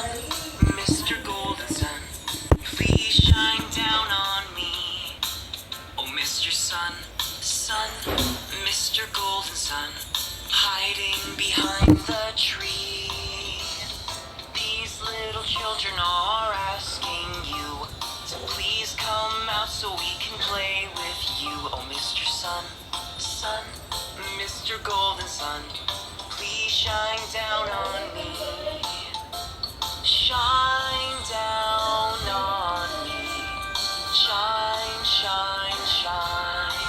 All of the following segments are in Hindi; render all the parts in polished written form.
Mr. Golden Sun, please shine down on me. Oh, Mr. Sun, Sun, Mr. Golden Sun, hiding behind the tree. These little children are asking you to please come out so we can play with you. Oh, Mr. Sun, Sun, Mr. Golden Sun, please shine down on me. Shine down on me. Shine, shine, shine.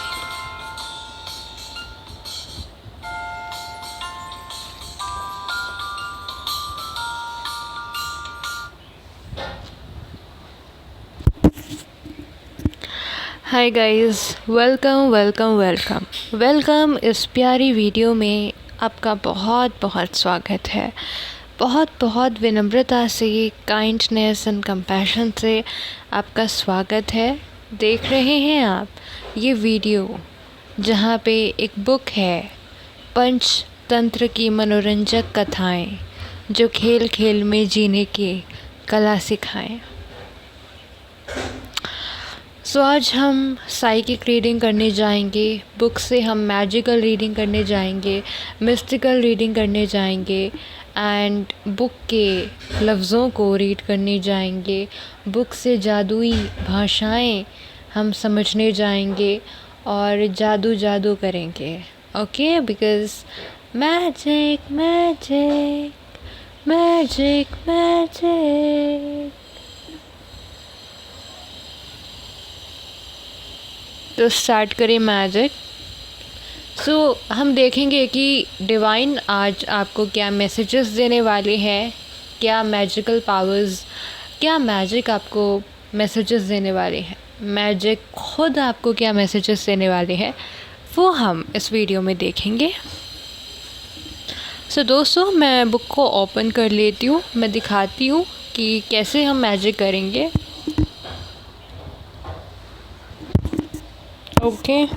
Hi guys, welcome इस प्यारी वीडियो में आपका बहुत बहुत स्वागत है। बहुत बहुत विनम्रता से, काइंडनेस एंड कंपैशन से आपका स्वागत है। देख रहे हैं आप ये वीडियो जहाँ पे एक बुक है, पंचतंत्र की मनोरंजक कथाएं जो खेल खेल में जीने की कला सिखाएं। सो आज हम साइकिक रीडिंग करने जाएंगे। बुक से हम मैजिकल रीडिंग करने जाएंगे, मिस्टिकल रीडिंग करने जाएंगे एंड बुक के लफ्ज़ों को रीड करने जाएंगे। बुक से जादुई भाषाएं हम समझने जाएंगे और जादू करेंगे। Okay, because magic magic magic magic. तो स्टार्ट करें मैजिक। हम देखेंगे कि डिवाइन आज आपको क्या मैसेजेस देने वाले हैं, क्या मैजिकल पावर्स, क्या मैजिक आपको मैसेजेस देने वाले हैं, मैजिक खुद आपको क्या मैसेजेस देने वाले हैं, वो हम इस वीडियो में देखेंगे। दोस्तों, मैं बुक को ओपन कर लेती हूँ, मैं दिखाती हूँ कि कैसे हम मैजिक करेंगे। ओके,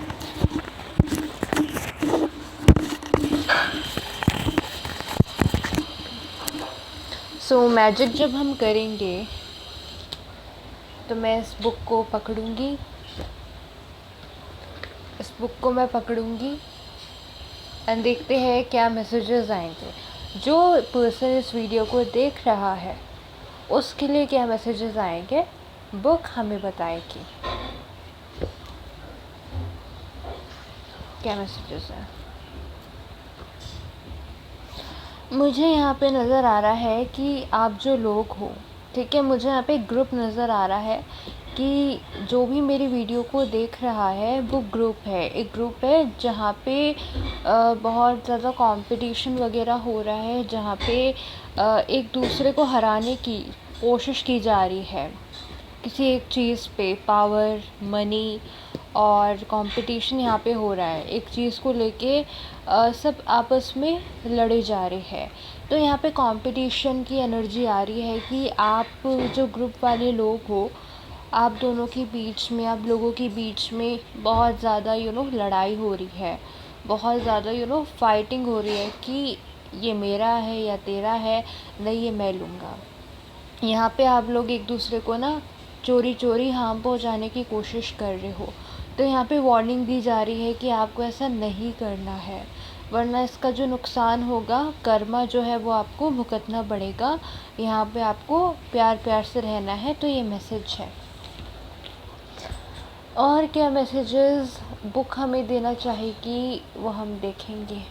मैजिक जब हम करेंगे तो मैं इस बुक को पकड़ूंगी, एंड देखते हैं क्या मैसेजेस आएंगे। जो पर्सन इस वीडियो को देख रहा है उसके लिए क्या मैसेजेस आएंगे, बुक हमें बताएगी क्या मैसेजेस हैं। मुझे यहाँ पे नज़र आ रहा है कि आप जो लोग हो, ठीक है, मुझे यहाँ पे एक ग्रुप नज़र आ रहा है कि जो भी मेरी वीडियो को देख रहा है वो एक ग्रुप है जहाँ पे बहुत ज़्यादा कंपटीशन वगैरह हो रहा है, जहाँ पे एक दूसरे को हराने की कोशिश की जा रही है किसी एक चीज़ पे। पावर, मनी और कंपटीशन यहाँ पे हो रहा है, एक चीज़ को लेके सब आपस में लड़े जा रहे हैं। तो यहाँ पे कंपटीशन की एनर्जी आ रही है कि आप जो ग्रुप वाले लोग हो, आप लोगों के बीच में बहुत ज़्यादा लड़ाई हो रही है, बहुत ज़्यादा फाइटिंग हो रही है कि ये मेरा है या तेरा है, नहीं ये मैं लूँगा। यहाँ पे आप लोग एक दूसरे को ना चोरी हार्म पहुँचाने की कोशिश कर रहे हो। तो यहाँ पे वार्निंग दी जा रही है कि आपको ऐसा नहीं करना है, वरना इसका जो नुकसान होगा, कर्मा जो है वो आपको भुगतना पड़ेगा। यहाँ पे आपको प्यार से रहना है। तो ये मैसेज है। और क्या मैसेजेस बुक हमें देना चाहेगी वो हम देखेंगे।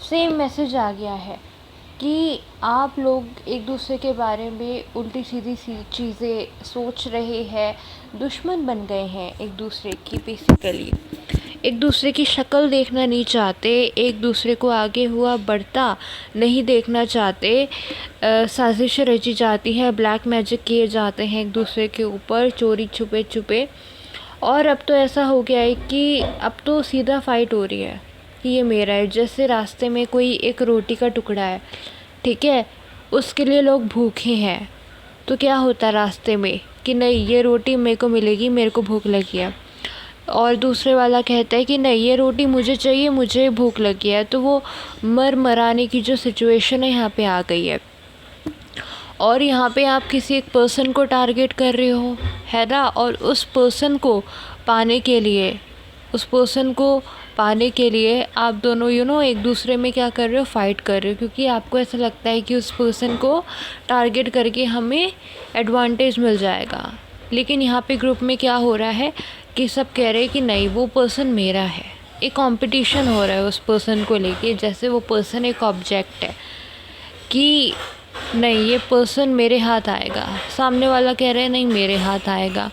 सेम मैसेज आ गया है कि आप लोग एक दूसरे के बारे में उल्टी सीधी चीज़ें सोच रहे हैं, दुश्मन बन गए हैं एक दूसरे की। बेसिकली एक दूसरे की शक्ल देखना नहीं चाहते, एक दूसरे को आगे हुआ बढ़ता नहीं देखना चाहते। साजिश रची जाती है, ब्लैक मैजिक किए जाते हैं एक दूसरे के ऊपर, चोरी छुपे। और अब तो ऐसा हो गया है कि अब तो सीधा फाइट हो रही है कि ये मेरा है। जैसे रास्ते में कोई एक रोटी का टुकड़ा है, ठीक है, उसके लिए लोग भूखे हैं, तो क्या होता है रास्ते में कि नहीं, ये रोटी मेरे को मिलेगी, मेरे को भूख लगी है। और दूसरे वाला कहता है कि नहीं ये रोटी मुझे चाहिए, मुझे भूख लगी है। तो वो मराने की जो सिचुएशन है यहाँ पे आ गई है। और यहाँ पे आप किसी एक पर्सन को टारगेट कर रहे हो, है ना, और उस पर्सन को पाने के लिए आप दोनों एक दूसरे में क्या कर रहे हो, फ़ाइट कर रहे हो, क्योंकि आपको ऐसा लगता है कि उस पर्सन को टारगेट करके हमें एडवांटेज मिल जाएगा। लेकिन यहाँ पे ग्रुप में क्या हो रहा है कि सब कह रहे हैं कि नहीं वो पर्सन मेरा है। एक कंपटीशन हो रहा है उस पर्सन को लेके, जैसे वो पर्सन एक ऑब्जेक्ट है कि नहीं ये पर्सन मेरे हाथ आएगा, सामने वाला कह रहा है नहीं मेरे हाथ आएगा।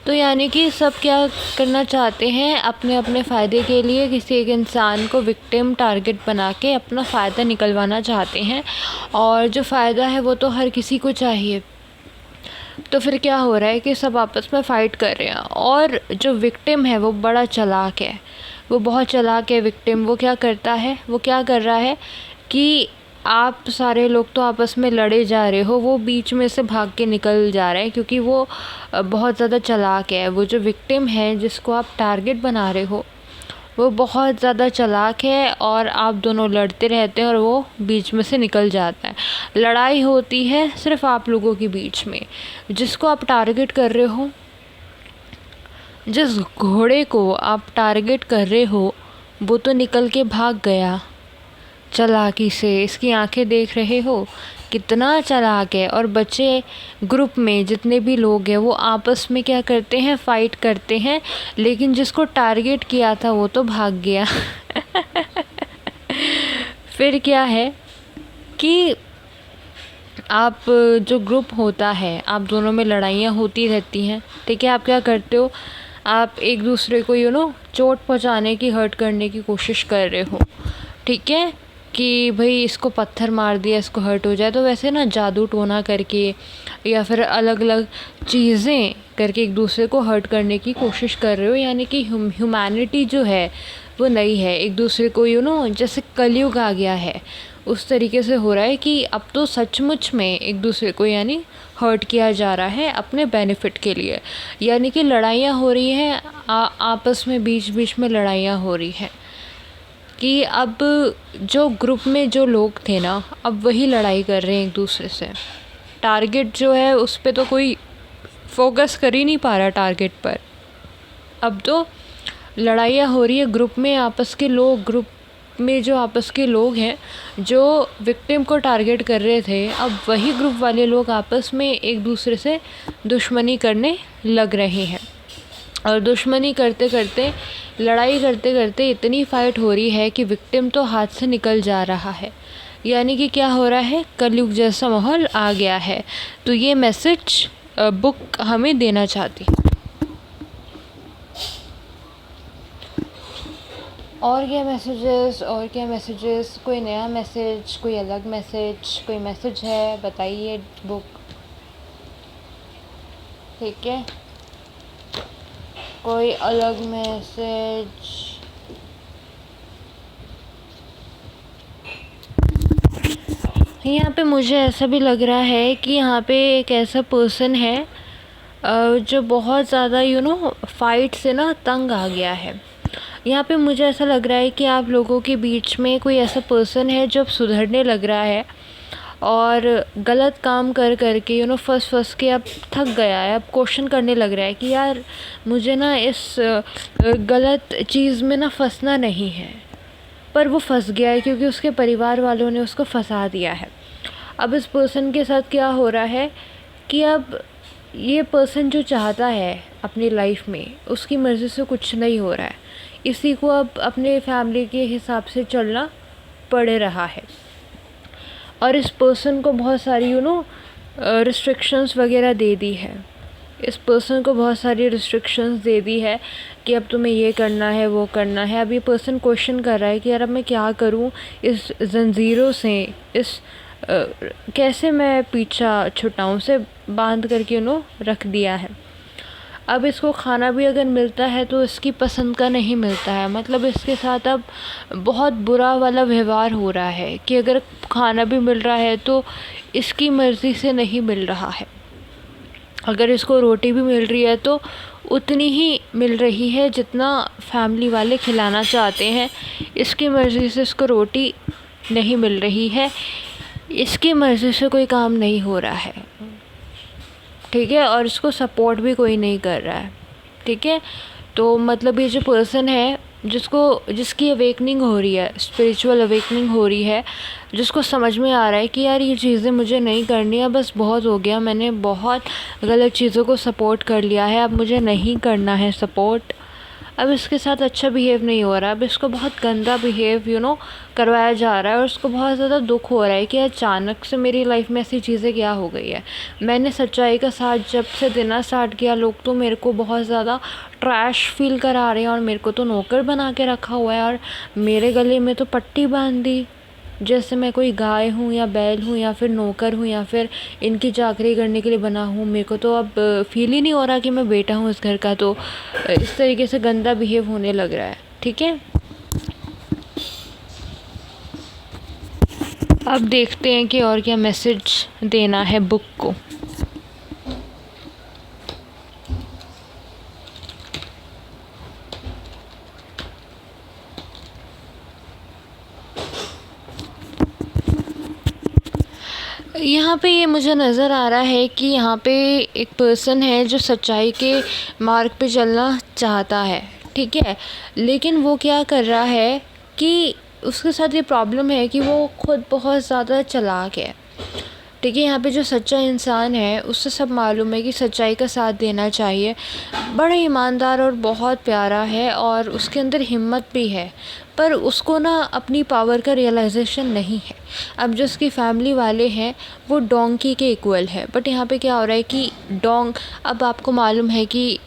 तो यानी कि सब क्या करना चाहते हैं, अपने अपने फ़ायदे के लिए किसी एक इंसान को विक्टिम टारगेट बना के अपना फ़ायदा निकलवाना चाहते हैं। और जो फ़ायदा है वो तो हर किसी को चाहिए। तो फिर क्या हो रहा है कि सब आपस में फ़ाइट कर रहे हैं। और जो विक्टिम है वो बड़ा चालाक है, वो बहुत चालाक है विक्टिम। वो क्या कर रहा है कि आप सारे लोग तो आपस में लड़े जा रहे हो, वो बीच में से भाग के निकल जा रहे हैं, क्योंकि वो बहुत ज़्यादा चालाक है। वो जो विक्टिम है जिसको आप टारगेट बना रहे हो वो बहुत ज़्यादा चालाक है, और आप दोनों लड़ते रहते हैं और वो बीच में से निकल जाता है। लड़ाई होती है सिर्फ आप लोगों के बीच में। जिसको आप टारगेट कर रहे हो, जिस घोड़े को आप टारगेट कर रहे हो, वो तो निकल के भाग गया चालाकी से। इसकी आंखें देख रहे हो कितना चालाक है। और बच्चे ग्रुप में जितने भी लोग हैं वो आपस में क्या करते हैं, फ़ाइट करते हैं। लेकिन जिसको टारगेट किया था वो तो भाग गया। फिर क्या है कि आप जो ग्रुप होता है, आप दोनों में लड़ाइयाँ होती रहती हैं, ठीक है। आप क्या करते हो, आप एक दूसरे को चोट पहुंचाने की, हर्ट करने की कोशिश कर रहे हो, ठीक है, कि भाई इसको पत्थर मार दिया, इसको हर्ट हो जाए। तो वैसे ना जादू टोना करके या फिर अलग अलग चीज़ें करके एक दूसरे को हर्ट करने की कोशिश कर रहे हो। यानी कि ह्यूमैनिटी जो है वो नहीं है, एक दूसरे को जैसे कलयुग आ गया है उस तरीके से हो रहा है कि अब तो सचमुच में एक दूसरे को यानी हर्ट किया जा रहा है अपने बेनिफिट के लिए। यानी कि लड़ाइयाँ हो रही हैं आपस में, बीच बीच में लड़ाइयाँ हो रही हैं कि अब जो ग्रुप में जो लोग थे ना, अब वही लड़ाई कर रहे हैं एक दूसरे से। टारगेट जो है उस पे तो कोई फोकस कर ही नहीं पा रहा टारगेट पर। अब तो लड़ाइयाँ हो रही है ग्रुप में, ग्रुप में जो आपस के लोग हैं जो विक्टिम को टारगेट कर रहे थे, अब वही ग्रुप वाले लोग आपस में एक दूसरे से दुश्मनी करने लग रहे हैं। और दुश्मनी करते करते, लड़ाई करते करते इतनी फ़ाइट हो रही है कि विक्टिम तो हाथ से निकल जा रहा है। यानी कि क्या हो रहा है, कलयुग जैसा माहौल आ गया है। तो ये मैसेज बुक हमें देना चाहती है। और क्या मैसेजेस, कोई नया मैसेज, कोई अलग मैसेज, कोई मैसेज है बताइए बुक, ठीक है। कोई अलग मैसेज, यहाँ पे मुझे ऐसा भी लग रहा है कि यहाँ पे एक ऐसा पर्सन है जो बहुत ज़्यादा फाइट से ना तंग आ गया है। यहाँ पे मुझे ऐसा लग रहा है कि आप लोगों के बीच में कोई ऐसा पर्सन है जो अब सुधरने लग रहा है और गलत काम कर कर के फंस के अब थक गया है। अब क्वेश्चन करने लग रहा है कि यार मुझे ना इस गलत चीज़ में ना फंसना नहीं है, पर वो फंस गया है क्योंकि उसके परिवार वालों ने उसको फंसा दिया है। अब इस पर्सन के साथ क्या हो रहा है कि अब ये पर्सन जो चाहता है अपनी लाइफ में, उसकी मर्ज़ी से कुछ नहीं हो रहा है। इसी को अब अपने फैमिली के हिसाब से चलना पड़ रहा है। और इस पर्सन को बहुत सारी रिस्ट्रिक्शंस वगैरह दे दी है। इस पर्सन को बहुत सारी रिस्ट्रिक्शंस दे दी है कि अब तुम्हें ये करना है, वो करना है। अब ये पर्सन क्वेश्चन कर रहा है कि यार अब मैं क्या करूं इस जंजीरों से, इस कैसे मैं पीछा छुटाऊं से बांध करके रख दिया है। अब इसको खाना भी अगर मिलता है तो इसकी पसंद का नहीं मिलता है। मतलब इसके साथ अब बहुत बुरा वाला व्यवहार हो रहा है कि अगर खाना भी मिल रहा है तो इसकी मर्ज़ी से नहीं मिल रहा है। अगर इसको रोटी भी मिल रही है तो उतनी ही मिल रही है जितना फैमिली वाले खिलाना चाहते हैं। इसकी मर्ज़ी से इसको रोटी नहीं मिल रही है, इसकी मर्ज़ी से कोई काम नहीं हो रहा है, ठीक है, और इसको सपोर्ट भी कोई नहीं कर रहा है, ठीक है। तो मतलब ये जो पर्सन है जिसकी अवेकनिंग हो रही है, स्पिरिचुअल अवेकनिंग हो रही है, जिसको समझ में आ रहा है कि यार ये चीज़ें मुझे नहीं करनी है, बस बहुत हो गया, मैंने बहुत गलत चीज़ों को सपोर्ट कर लिया है, अब मुझे नहीं करना है सपोर्ट, अब इसके साथ अच्छा बिहेव नहीं हो रहा, अब इसको बहुत गंदा बिहेव करवाया जा रहा है, और उसको बहुत ज़्यादा दुख हो रहा है कि अचानक से मेरी लाइफ में ऐसी चीज़ें क्या हो गई है। मैंने सच्चाई का साथ जब से देना स्टार्ट किया, लोग तो मेरे को बहुत ज़्यादा ट्रैश फील करा रहे हैं, और मेरे को तो नौकर बना के रखा हुआ है, और मेरे गले में तो पट्टी बांध दी जैसे मैं कोई गाय हूँ या बैल हूँ या फिर नौकर हूँ या फिर इनकी चाकरी करने के लिए बना हूँ। मेरे को तो अब फील ही नहीं हो रहा कि मैं बेटा हूँ इस घर का, तो इस तरीके से गंदा बिहेव होने लग रहा है, ठीक है। अब देखते हैं कि और क्या मैसेज देना है बुक को। यहाँ पे ये मुझे नज़र आ रहा है कि यहाँ पे एक पर्सन है जो सच्चाई के मार्ग पे चलना चाहता है, ठीक है, लेकिन वो क्या कर रहा है कि उसके साथ ये प्रॉब्लम है कि वो खुद बहुत ज़्यादा चालाक है, ठीक है। यहाँ पे जो सच्चा इंसान है उससे सब मालूम है कि सच्चाई का साथ देना चाहिए, बड़ा ईमानदार और बहुत प्यारा है, और उसके अंदर हिम्मत भी है, पर उसको ना अपनी पावर का रियलाइजेशन नहीं है। अब जो उसकी फैमिली वाले हैं वो डोंकी के इक्वल है, बट यहाँ पे क्या हो रहा है कि अब आपको मालूम है कि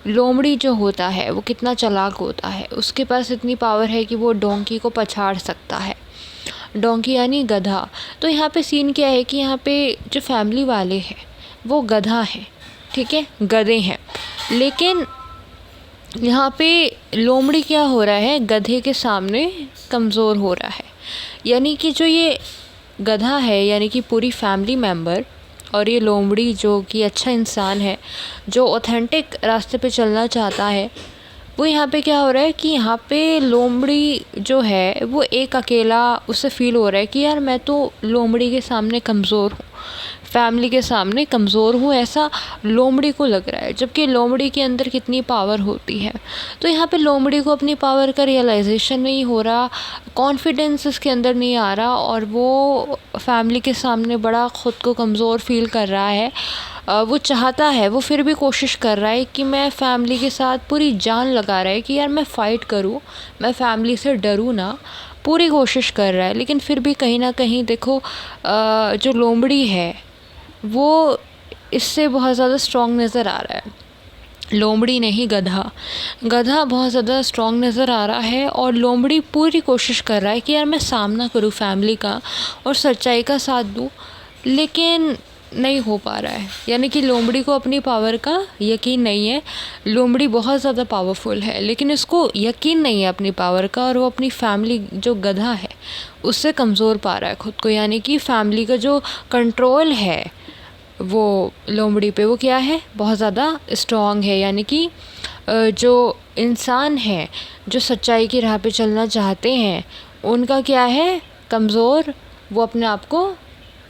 लोमड़ी जो होता है वो कितना चालाक होता है, उसके पास इतनी पावर है कि वो डोंकी को पछाड़ सकता है, डोंकी यानी गधा। तो यहाँ पे सीन क्या है कि यहाँ पे जो फैमिली वाले हैं वो गधा हैं, ठीक है, गधे हैं, लेकिन यहाँ पे लोमड़ी क्या हो रहा है, गधे के सामने कमज़ोर हो रहा है। यानी कि जो ये गधा है यानी कि पूरी फैमिली मेम्बर, और ये लोमड़ी जो कि अच्छा इंसान है, जो ऑथेंटिक रास्ते पे चलना चाहता है, वो यहाँ पे क्या हो रहा है कि यहाँ पे लोमड़ी जो है वो एक अकेला उसे फ़ील हो रहा है कि यार मैं तो लोमड़ी के सामने कमज़ोर हूँ, फैमिली के सामने कमज़ोर हूँ, ऐसा लोमड़ी को लग रहा है, जबकि लोमड़ी के अंदर कितनी पावर होती है। तो यहाँ पे लोमड़ी को अपनी पावर का रियलाइजेशन नहीं हो रहा, कॉन्फिडेंस इसके अंदर नहीं आ रहा, और वो फैमिली के सामने बड़ा ख़ुद को कमज़ोर फ़ील कर रहा है। वो चाहता है, वो फिर भी कोशिश कर रहा है कि मैं फैमिली के साथ पूरी जान लगा रहा है कि यार मैं फ़ाइट करूँ, मैं फैमिली से डरूँ ना, पूरी कोशिश कर रहा है, लेकिन फिर भी कहीं ना कहीं देखो जो लोमड़ी है वो इससे बहुत ज़्यादा स्ट्रॉन्ग नज़र आ रहा है। लोमड़ी नहीं, गधा बहुत ज़्यादा स्ट्रॉन्ग नज़र आ रहा है, और लोमड़ी पूरी कोशिश कर रहा है कि यार मैं सामना करूँ फैमिली का और सच्चाई का साथ दूँ, लेकिन नहीं हो पा रहा है। यानी कि लोमड़ी को अपनी पावर का यकीन नहीं है, लोमड़ी बहुत ज़्यादा पावरफुल है, लेकिन इसको यकीन नहीं है अपनी पावर का, और वो अपनी फैमिली जो गधा है उससे कमज़ोर पा रहा है ख़ुद को। यानी कि फैमिली का जो कंट्रोल है वो लोमड़ी पे, वो क्या है, बहुत ज़्यादा स्ट्रॉन्ग है। यानी कि जो इंसान है जो सच्चाई की राह पे चलना चाहते हैं उनका क्या है, कमज़ोर, वो अपने आप को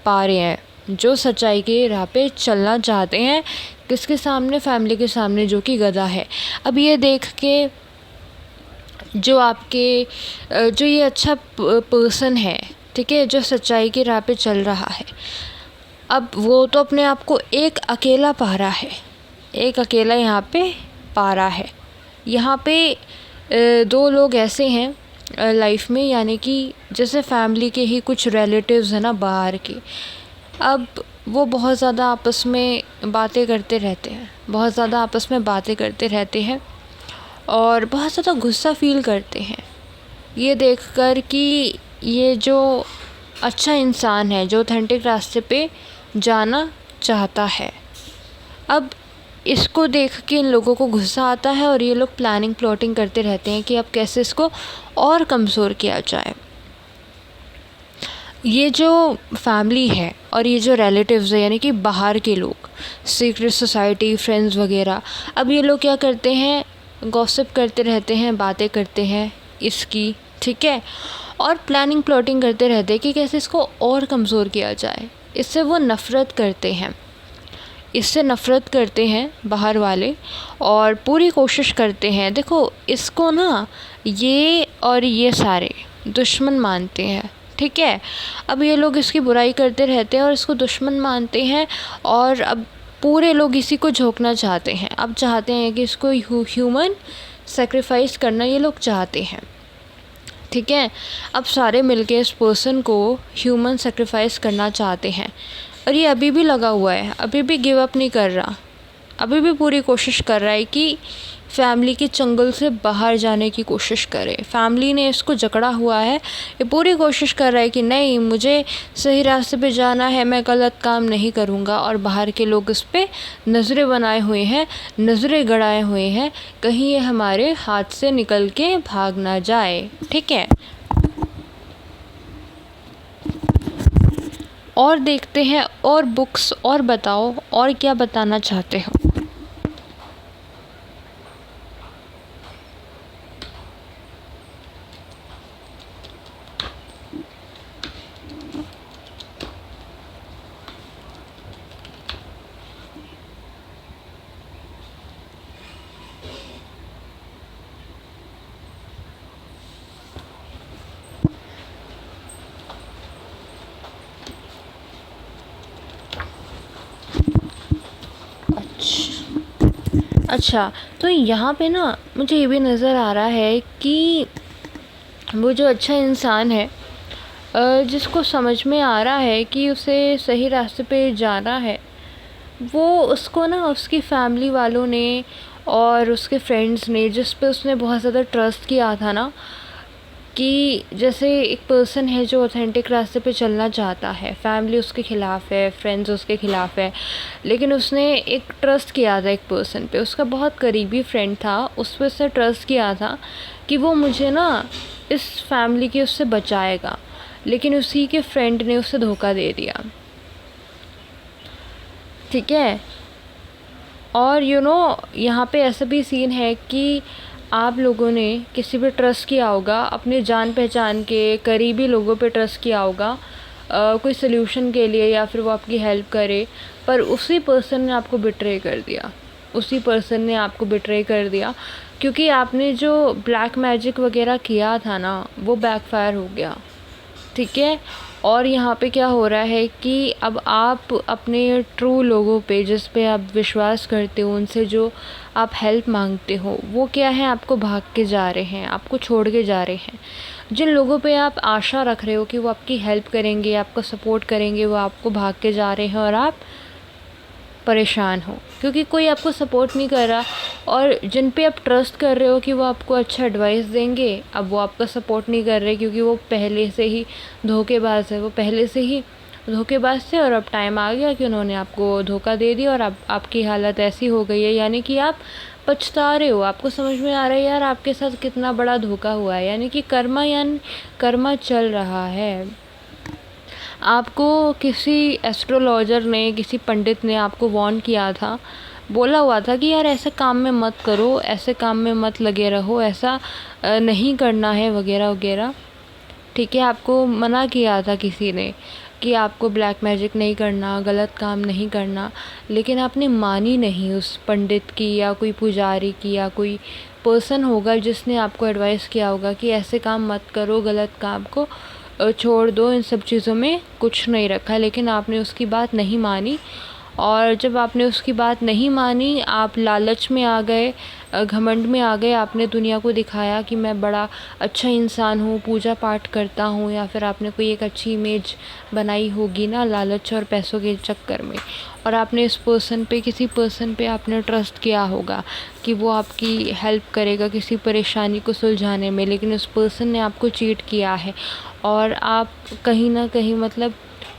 पा रहे हैं। जो सच्चाई की राह पे चलना चाहते हैं किसके सामने, फैमिली के सामने, जो कि गधा है। अब ये देख के जो आपके जो ये अच्छा पर्सन है, ठीक है, जो सच्चाई की राह पे चल रहा है, अब वो तो अपने आप को एक अकेला पा रहा है, एक अकेला यहाँ पे पा रहा है। यहाँ पे दो लोग ऐसे हैं लाइफ में, यानी कि जैसे फैमिली के ही कुछ रिलेटिव्स हैं ना बाहर के, अब वो बहुत ज़्यादा आपस में बातें करते रहते हैं, बहुत ज़्यादा आपस में बातें करते रहते हैं, और बहुत ज़्यादा गुस्सा फ़ील करते हैं ये देखकर कि ये जो अच्छा इंसान है जो ऑथेंटिक रास्ते पे जाना चाहता है, अब इसको देख के इन लोगों को गुस्सा आता है, और ये लोग प्लानिंग प्लॉटिंग करते रहते हैं कि अब कैसे इसको और कमज़ोर किया जाए। ये जो फैमिली है और ये जो रिलेटिव्स है, यानी कि बाहर के लोग, सीक्रेट सोसाइटी, फ्रेंड्स वगैरह, अब ये लोग क्या करते हैं, गॉसिप करते रहते हैं, बातें करते हैं इसकी, ठीक है, और प्लानिंग प्लॉटिंग करते रहते हैं कि कैसे इसको और कमज़ोर किया जाए। इससे वो नफ़रत करते हैं, इससे नफ़रत करते हैं बाहर वाले, और पूरी कोशिश करते हैं। देखो इसको ना ये और ये सारे दुश्मन मानते हैं, ठीक है। अब ये लोग इसकी बुराई करते रहते हैं और इसको दुश्मन मानते हैं, और अब पूरे लोग इसी को झोंकना चाहते हैं। अब चाहते हैं कि इसको ह्यूमन सेक्रीफाइस करना ये लोग चाहते हैं, ठीक है। अब सारे मिलके इस पर्सन को ह्यूमन सेक्रीफाइस करना चाहते हैं, और ये अभी भी लगा हुआ है, अभी भी गिव अप नहीं कर रहा, अभी भी पूरी कोशिश कर रहा है कि फैमिली के चंगुल से बाहर जाने की कोशिश करे। फैमिली ने इसको जकड़ा हुआ है, ये पूरी कोशिश कर रहा है कि नहीं, मुझे सही रास्ते पे जाना है, मैं गलत काम नहीं करूँगा। और बाहर के लोग इस पे नज़रें बनाए हुए हैं, नज़रें गड़ाए हुए हैं, कहीं ये हमारे हाथ से निकल के भाग ना जाए, ठीक है। और देखते हैं और बुक्स, और बताओ और क्या बताना चाहते हो। अच्छा, तो यहाँ पे ना मुझे ये भी नज़र आ रहा है कि वो जो अच्छा इंसान है, जिसको समझ में आ रहा है कि उसे सही रास्ते पे जाना है, वो उसको ना उसकी फैमिली वालों ने और उसके फ्रेंड्स ने, जिस पे उसने बहुत ज़्यादा ट्रस्ट किया था ना, कि जैसे एक पर्सन है जो ऑथेंटिक रास्ते पे चलना चाहता है, फैमिली उसके ख़िलाफ़ है, फ्रेंड्स उसके ख़िलाफ़ है, लेकिन उसने एक ट्रस्ट किया था एक पर्सन पे, उसका बहुत करीबी फ्रेंड था, उस पर उसने ट्रस्ट किया था कि वो मुझे ना इस फैमिली के उससे बचाएगा, लेकिन उसी के फ्रेंड ने उसे धोखा दे दिया, ठीक है। और यहाँ पे ऐसा भी सीन है कि आप लोगों ने किसी पे ट्रस्ट किया होगा, अपने जान पहचान के करीबी लोगों पे ट्रस्ट किया होगा कोई सल्यूशन के लिए, या फिर वो आपकी हेल्प करे, पर उसी पर्सन ने आपको बिट्रे कर दिया, उसी पर्सन ने आपको बिट्रे कर दिया, क्योंकि आपने जो ब्लैक मैजिक वगैरह किया था ना, वो बैकफायर हो गया, ठीक है। और यहाँ पे क्या हो रहा है कि अब आप अपने ट्रू लोगों पे, जिस पे आप विश्वास करते हो, उनसे जो आप हेल्प मांगते हो, वो क्या है, आपको भाग के जा रहे हैं, आपको छोड़ के जा रहे हैं। जिन लोगों पे आप आशा रख रहे हो कि वो आपकी हेल्प करेंगे, आपको सपोर्ट करेंगे, वो आपको भाग के जा रहे हैं, और आप परेशान हो क्योंकि कोई आपको सपोर्ट नहीं कर रहा। और जिन पे आप ट्रस्ट कर रहे हो कि वो आपको अच्छा एडवाइस देंगे, अब वो आपका सपोर्ट नहीं कर रहे, क्योंकि वो पहले से ही धोखेबाज है, वो पहले से ही धोखेबाज थे, और अब टाइम आ गया कि उन्होंने आपको धोखा दे दिया, और अब आपकी हालत ऐसी हो गई है, यानी कि आप पछता रहे हो। आपको समझ में आ रहा है यार आपके साथ कितना बड़ा धोखा हुआ है, यानी कि कर्मा चल रहा है। आपको किसी एस्ट्रोलॉजर ने, किसी पंडित ने आपको वार्न किया था, बोला हुआ था कि यार ऐसे काम में मत करो, ऐसे काम में मत लगे रहो, ऐसा नहीं करना है वगैरह वगैरह, ठीक है। आपको मना किया था किसी ने कि आपको ब्लैक मैजिक नहीं करना, गलत काम नहीं करना, लेकिन आपने मानी नहीं उस पंडित की, या कोई पुजारी की, या कोई पर्सन होगा जिसने आपको एडवाइस किया होगा कि ऐसे काम मत करो, गलत काम को छोड़ दो, इन सब चीज़ों में कुछ नहीं रखा, लेकिन आपने उसकी बात नहीं मानी। और जब आपने उसकी बात नहीं मानी, आप लालच में आ गए, घमंड में आ गए, आपने दुनिया को दिखाया कि मैं बड़ा अच्छा इंसान हूँ, पूजा पाठ करता हूँ, या फिर आपने कोई एक अच्छी इमेज बनाई होगी ना लालच और पैसों के चक्कर में, और आपने इस पर्सन पे, किसी पर्सन पे आपने ट्रस्ट किया होगा कि वो आपकी हेल्प करेगा किसी परेशानी को सुलझाने में, लेकिन उस पर्सन ने आपको चीट किया है, और आप कहीं ना कहीं मतलब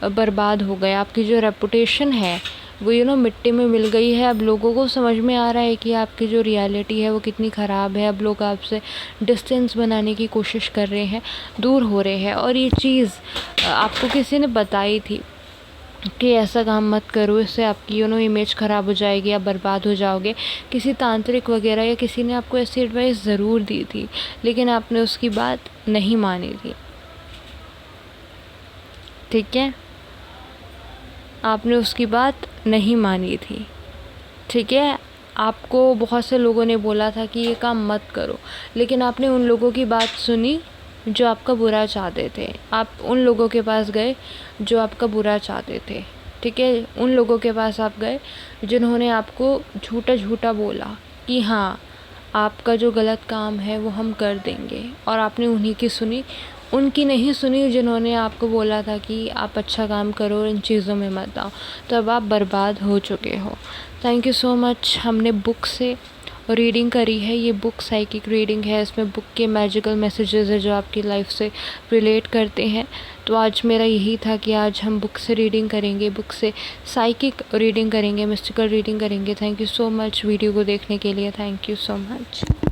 बर्बाद हो गए। आपकी जो रेपुटेशन है वो मिट्टी में मिल गई है। अब लोगों को समझ में आ रहा है कि आपकी जो रियलिटी है वो कितनी ख़राब है। अब लोग आपसे डिस्टेंस बनाने की कोशिश कर रहे हैं, दूर हो रहे हैं। और ये चीज़ आपको किसी ने बताई थी कि ऐसा काम मत करो, इससे आपकी इमेज ख़राब हो जाएगी, आप बर्बाद हो जाओगे। किसी तांत्रिक वगैरह या किसी ने आपको ऐसी एडवाइस ज़रूर दी थी, लेकिन आपने उसकी बात नहीं मानी थी। ठीक है, आपने उसकी बात नहीं मानी थी। ठीक है, आपको बहुत से लोगों ने बोला था कि ये काम मत करो, लेकिन आपने उन लोगों की बात सुनी जो आपका बुरा चाहते थे। आप उन लोगों के पास गए जो आपका बुरा चाहते थे। ठीक है, उन लोगों के पास आप गए जिन्होंने आपको झूठा झूठा बोला कि हाँ, आपका जो गलत काम है वो हम कर देंगे, और आपने उन्हीं की सुनी, उनकी नहीं सुनी जिन्होंने आपको बोला था कि आप अच्छा काम करो, इन चीज़ों में मत आओ। तो अब आप बर्बाद हो चुके हो। Thank you so much. हमने बुक से रीडिंग करी है। ये बुक साइकिक रीडिंग है। इसमें बुक के मैजिकल मैसेजेस है जो आपकी लाइफ से रिलेट करते हैं। तो आज मेरा यही था कि आज हम बुक से रीडिंग करेंगे, बुक से साइकिक रीडिंग करेंगे, मिस्टिकल रीडिंग करेंगे। Thank you so much video को देखने के लिए। Thank you so much.